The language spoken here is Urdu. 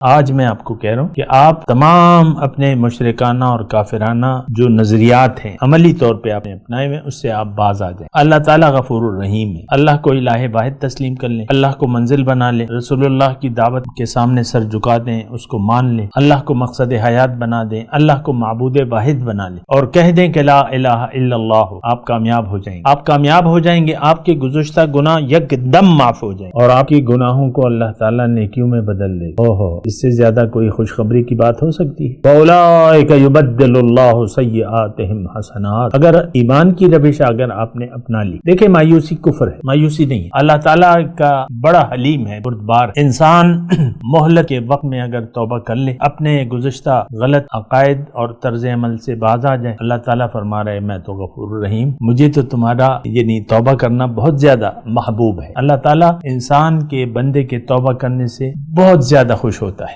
آج میں آپ کو کہہ رہا ہوں کہ آپ تمام اپنے مشرکانہ اور کافرانہ جو نظریات ہیں عملی طور پہ آپ نے اپنائے ہوئے اس سے آپ باز آ جائیں۔ اللہ تعالیٰ غفور الرحیم ہے۔ اللہ کو الہ واحد تسلیم کر لیں، اللہ کو منزل بنا لیں، رسول اللہ کی دعوت کے سامنے سر جھکا دیں، اس کو مان لیں، اللہ کو مقصد حیات بنا دیں، اللہ کو معبود واحد بنا لیں اور کہہ دیں کہ لا الہ الا اللہ، آپ کامیاب ہو جائیں گے۔ آپ کامیاب ہو جائیں گے، آپ کے گزشتہ گناہ یک دم معاف ہو جائیں اور آپ کی گناہوں کو اللہ تعالیٰ نیکیوں میں بدل دے۔ اس سے زیادہ کوئی خوشخبری کی بات ہو سکتی ہے؟ فَأُولَٰئِکَ يُبَدِّلُ اللَّهُ سَیِّئَاتِهِمْ حَسَنَاتٍ۔ اگر ایمان کی روش اگر آپ نے اپنا لی، دیکھیں مایوسی کفر ہے، مایوسی نہیں ہے۔ اللہ تعالیٰ کا بڑا حلیم ہے، بردبار۔ انسان مہلت کے وقت میں اگر توبہ کر لے، اپنے گزشتہ غلط عقائد اور طرز عمل سے باز آ جائے، اللہ تعالیٰ فرما رہے میں تو غفور الرحیم، مجھے تو تمہارا یعنی توبہ کرنا بہت زیادہ محبوب ہے۔ اللہ تعالیٰ انسان کے بندے کے توبہ کرنے سے بہت زیادہ خوش ہوتا ہے۔